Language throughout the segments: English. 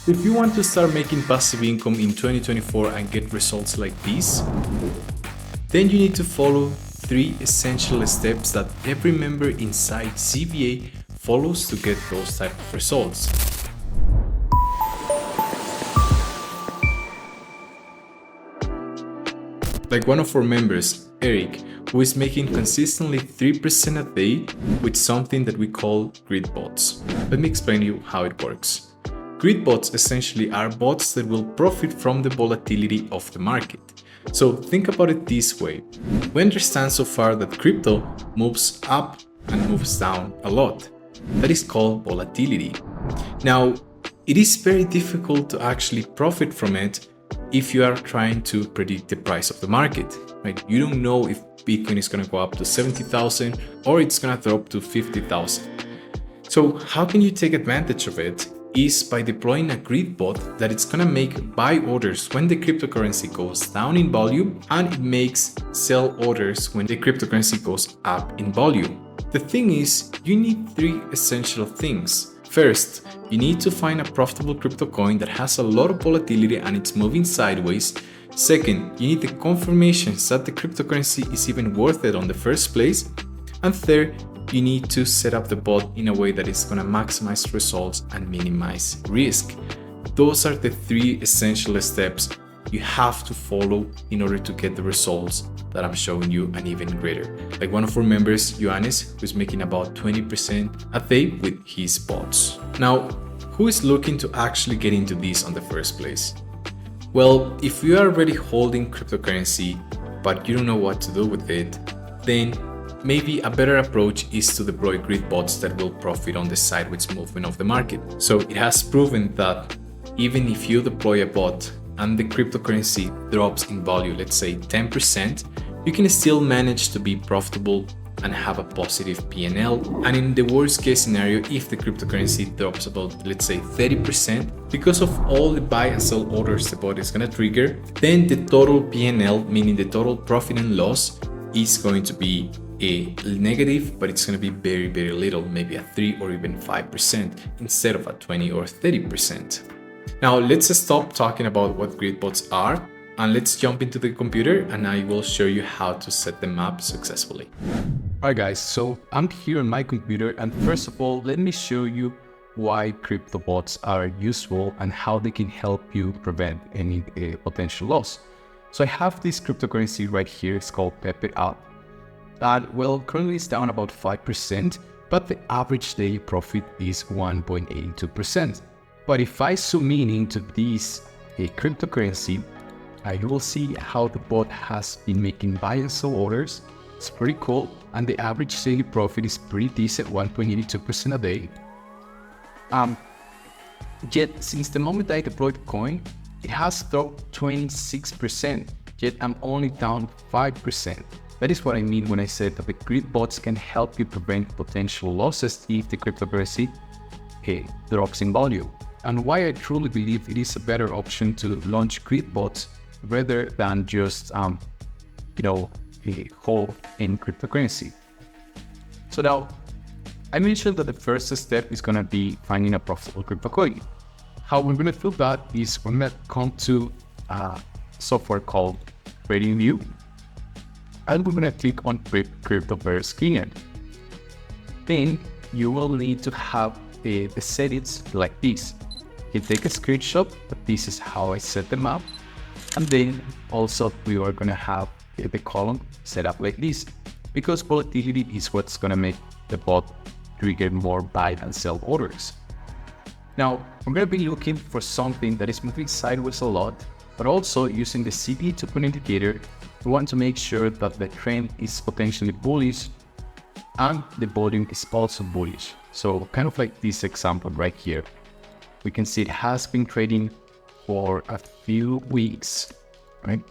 If you want to start making passive income in 2024 and get results like these, then you need to follow 3 essential steps that every member inside CBA follows to get those type of results. Like one of our members, Eric, who is making consistently 3% a day with something that we call grid bots. Let me explain to you how it works. Grid bots essentially are bots that will profit from the volatility of the market. So think about it this way. We understand so far that crypto moves up and moves down a lot. That is called volatility. Now, it is very difficult to actually profit from it if you are trying to predict the price of the market, right? You don't know if Bitcoin is going to go up to 70,000 or it's going to drop to 50,000. So how can you take advantage of it is by deploying a grid bot that it's going to make buy orders when the cryptocurrency goes down in volume, and it makes sell orders when the cryptocurrency goes up in volume. The thing is, you need 3 essential things. First, you need to find a profitable crypto coin that has a lot of volatility and it's moving sideways. Second, you need the confirmations that the cryptocurrency is even worth it on the first place. And third, you need to set up the bot in a way that is going to maximize results and minimize risk. Those are the 3 essential steps you have to follow in order to get the results that I'm showing you and even greater. Like one of our members, Ioannis, who's making about 20% a day with his bots. Now, who is looking to actually get into this on the first place? Well, if you are already holding cryptocurrency, but you don't know what to do with it, then maybe a better approach is to deploy grid bots that will profit on the sideways movement of the market. So it has proven that even if you deploy a bot and the cryptocurrency drops in value, let's say 10%, you can still manage to be profitable and have a positive P&L. And in the worst case scenario, if the cryptocurrency drops about, let's say 30%, because of all the buy and sell orders the bot is going to trigger, then the total P&L, meaning the total profit and loss, is going to be a negative, but it's going to be very, very little, maybe a 3 or even 5% instead of a 20 or 30%. Now let's stop talking about what grid bots are and let's jump into the computer and I will show you how to set them up successfully. Alright guys, so I'm here on my computer, and first of all, let me show you why crypto bots are useful and how they can help you prevent any potential loss. So I have this cryptocurrency right here, it's called Pepe App. And well, currently it's down about 5%, but the average daily profit is 1.82%. But if I zoom in into this cryptocurrency, I will see how the bot has been making buy and sell orders. It's pretty cool, and the average daily profit is pretty decent, 1.82% a day. Yet since the moment I deployed the coin, it has dropped 26%, yet I'm only down 5%. That is what I mean when I said that the grid bots can help you prevent potential losses if the cryptocurrency drops in value. And why I truly believe it is a better option to launch grid bots rather than just hold in cryptocurrency. So now, I mentioned that the first step is going to be finding a profitable crypto coin. How we're going to do that is we're going to come to a software called Trading, and we're going to click on Crypto Bear Scanner. Then you will need to have the settings like this. You take a screenshot, but this is how I set them up. And then also we are going to have the column set up like this, because volatility is what's going to make the bot trigger more buy and sell orders. Now, we're going to be looking for something that is moving sideways a lot, but also using the CBA 2.0 indicator, we want to make sure that the trend is potentially bullish and the volume is also bullish. So kind of like this example right here. We can see it has been trading for a few weeks, right?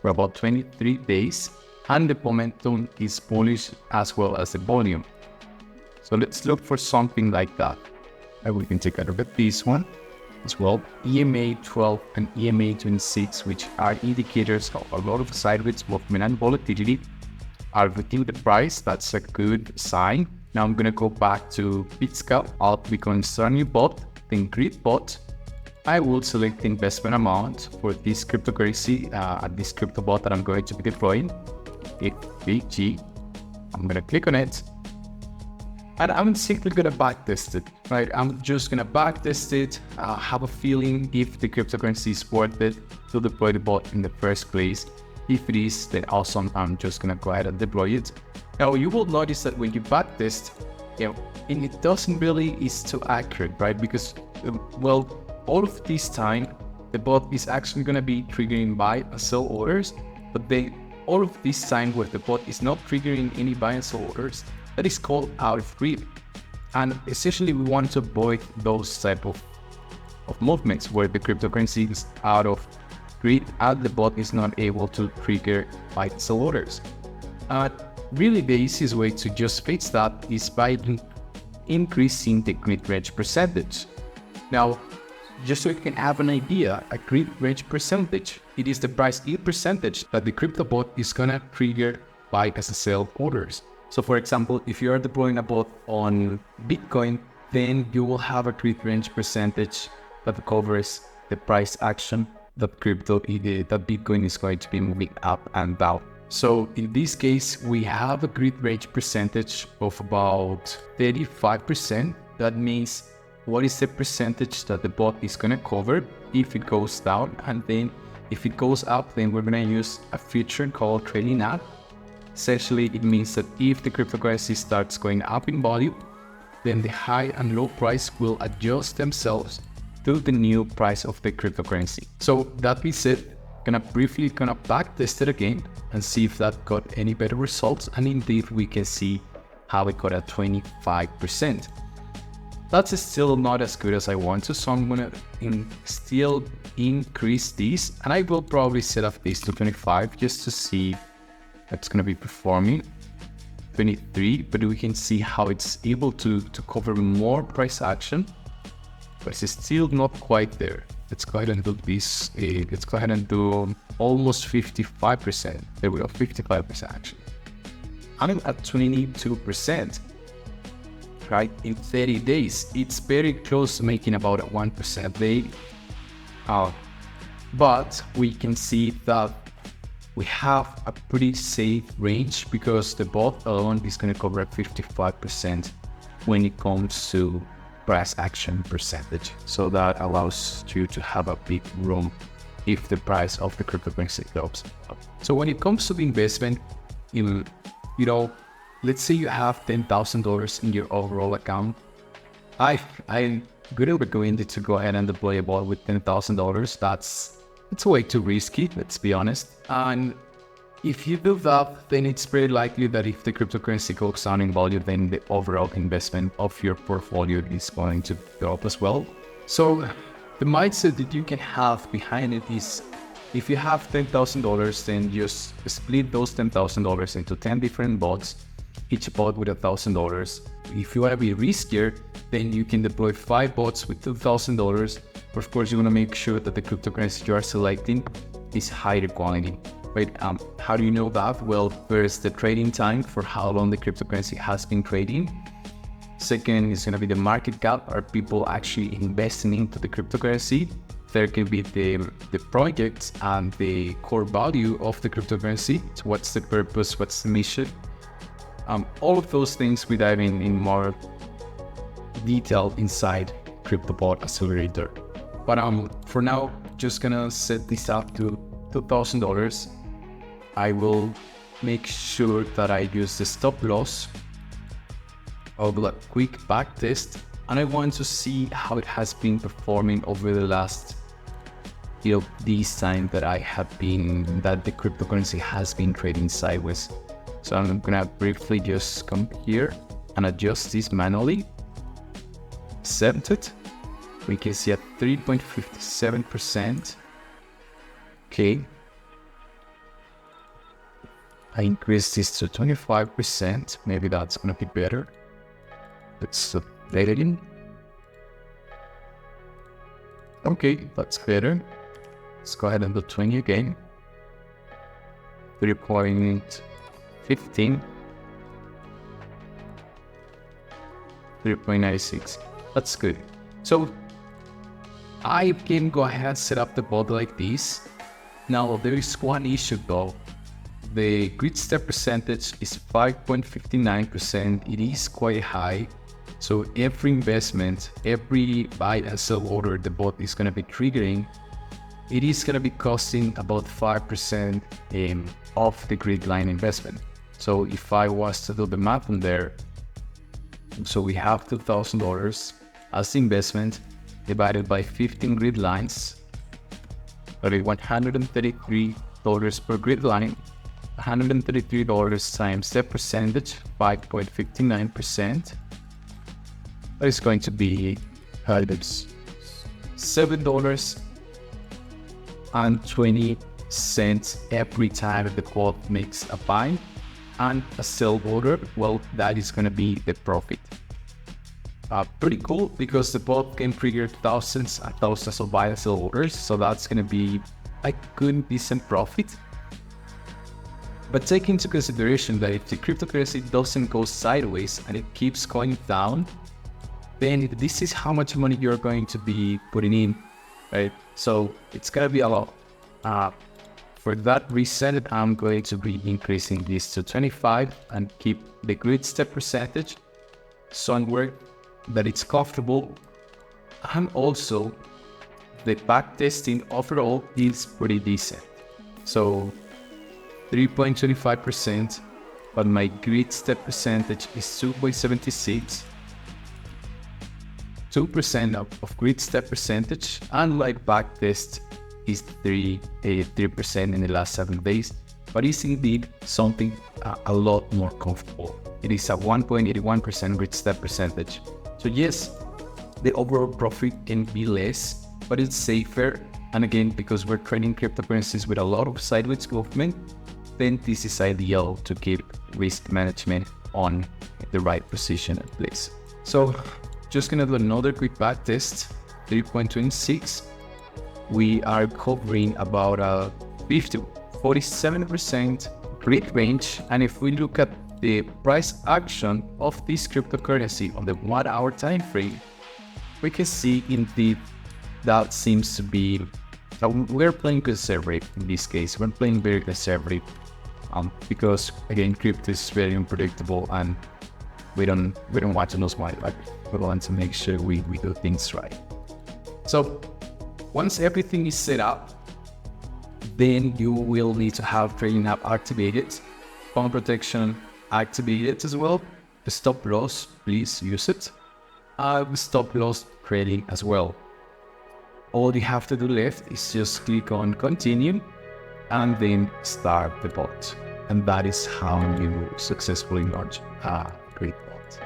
For about 23 days, and the momentum is bullish as well as the volume. So let's look for something like that. And we can take a look at this one as well. EMA 12 and EMA 26, which are indicators of a lot of sideways movement and volatility, are within the price. That's a good sign. Now I'm going to go back to BitScout. I'll click on start new bot, then Gridbot, I will select the investment amount for this cryptocurrency at this crypto bot that I'm going to be deploying. FBG. I'm going to click on it. And I'm simply going to backtest it, right? I'm just going to backtest it, have a feeling if the cryptocurrency is worth it to deploy the bot in the first place. If it is, then awesome, I'm just going to go ahead and deploy it. Now, you will notice that when you backtest, and it doesn't really is too accurate, right? Because, all of this time, the bot is actually going to be triggering buy and sell orders, but then all of this time where the bot is not triggering any buy and sell orders, that is called out of grid. And essentially we want to avoid those type of movements where the cryptocurrency is out of grid and the bot is not able to trigger buy and sell orders. Really the easiest way to just fix that is by increasing the grid range percentage. Now, just so you can have an idea, a grid range percentage, it is the price in percentage that the crypto bot is gonna trigger buy as a sell orders. So for example, if you are deploying a bot on Bitcoin, then you will have a grid range percentage that covers the price action that Bitcoin is going to be moving up and down. So in this case, we have a grid range percentage of about 35%. That means what is the percentage that the bot is going to cover if it goes down, and then if it goes up, then we're going to use a feature called trailing up. Essentially, it means that if the cryptocurrency starts going up in value, then the high and low price will adjust themselves to the new price of the cryptocurrency. So that being said, gonna back test it again and see if that got any better results. And indeed, we can see how it got at 25%. That's still not as good as I want to, so I'm gonna still increase these, and I will probably set up this to 25 just to see it's gonna be performing. 23, but we can see how it's able to cover more price action, but it's still not quite there. Let's go ahead and do this. Let's go ahead and do almost 55%. There we go, 55% actually. I'm at 22%. Right, in 30 days, it's very close to making about a 1% day. But we can see that we have a pretty safe range because the bot alone is going to cover at 55% when it comes to price action percentage. So that allows you to have a big room if the price of the cryptocurrency goes up. So when it comes to the investment, let's say you have $10,000 in your overall account. I wouldn't recommend it to go ahead and deploy a bot with $10,000. It's way too risky, let's be honest. And if you do that, then it's very likely that if the cryptocurrency goes down in value, then the overall investment of your portfolio is going to go up as well. So the mindset that you can have behind it is, if you have $10,000, then just split those $10,000 into 10 different bots, each bot with $1,000. If you want to be riskier, then you can deploy 5 bots with $2,000. Of course, you want to make sure that the cryptocurrency you are selecting is higher quality, right? How do you know that? Well, first, the trading time for how long the cryptocurrency has been trading. Second is going to be the market cap. Are people actually investing into the cryptocurrency? There can be the project and the core value of the cryptocurrency. So what's the purpose? What's the mission? All of those things we dive in more detail inside CryptoBot Accelerator. But for now, just gonna set this up to $2,000. I will make sure that I use the stop loss. I'll do a quick back test, and I want to see how it has been performing over the last, this time that the cryptocurrency has been trading sideways. So I'm gonna briefly just come here and adjust this manually. Accept it. We can see at 3.57%. Okay. I increase this to 25%. Maybe that's gonna be better. Let's update it in. Okay, that's better. Let's go ahead and do 20 again. 3.15. 3.96. That's good. So I can go ahead, set up the bot like this. Now there is one issue though. The grid step percentage is 5.59%. It is quite high. So every investment, every buy and sell order the bot is going to be triggering, it is going to be costing about 5% of the grid line investment. So if I was to do the math on there, so we have $2,000 as investment divided by 15 grid lines, $133 per grid line, $133 times the percentage, 5.59%. That is going to be $7.20 every time the bot makes a buy and a sell order. Well, that is going to be the profit. Pretty cool, because the bot can trigger thousands and thousands of buy and sell orders, so that's going to be a good, decent profit. But take into consideration that if the cryptocurrency doesn't go sideways and it keeps going down, then this is how much money you're going to be putting in, right? So it's going to be a lot. For that reason, I'm going to be increasing this to 25 and keep the grid step percentage somewhere that it's comfortable. And also, the back testing overall is pretty decent. So 3.25%, but my grid step percentage is 2.76. 2% of grid step percentage, and like back test is 3% in the last 7 days, but it's indeed something a lot more comfortable. It is a 1.81% grid step percentage. So yes, the overall profit can be less, but it's safer. And again, because we're trading cryptocurrencies with a lot of sideways movement, then this is ideal to keep risk management on the right position at place. So just gonna do another quick back test, 3.26. We are covering about 47% grid range. And if we look at the price action of this cryptocurrency on the 1 hour time frame, we can see indeed that seems to be, we're playing conservative in this case. We're playing very conservative because again, crypto is very unpredictable and we don't want to lose money. Like, we want to make sure we do things right. So once everything is set up, then you will need to have trading app activated, phone protection activated as well. The stop loss, please use it. Stop loss trading as well. All you have to do left is just click on continue and then start the bot. And that is how you successfully launch a Gridbot.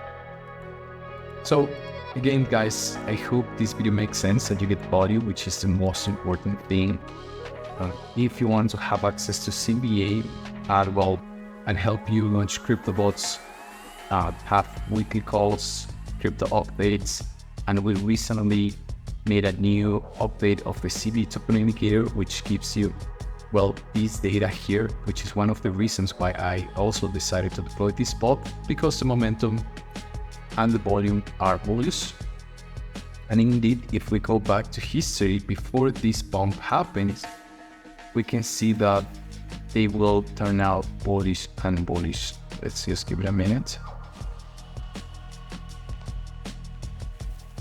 So again, guys, I hope this video makes sense and you get value, which is the most important thing. If you want to have access to CBA and help you launch crypto bots, have weekly calls, crypto updates, and we recently made a new update of the CBA token indicator, which gives you, well, this data here, which is one of the reasons why I also decided to deploy this bot, because the momentum and the volume are bullish. And indeed, if we go back to history before this bump happens, we can see that they will turn out bullish and bullish. Let's just give it a minute.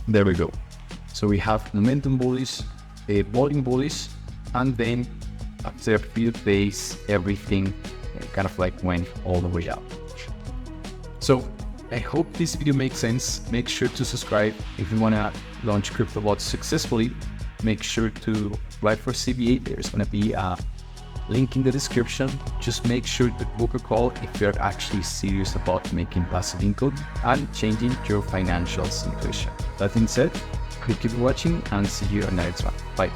There we go. So we have momentum bullish, volume bullish, and then after a few days, everything kind of like went all the way up. So I hope this video makes sense. Make sure to subscribe if you want to launch crypto bots successfully. Make sure to apply for CBA. There's going to be a link in the description. Just make sure to book a call if you're actually serious about making passive income and changing your financial situation. That being said, keep watching and see you on the next one. Bye.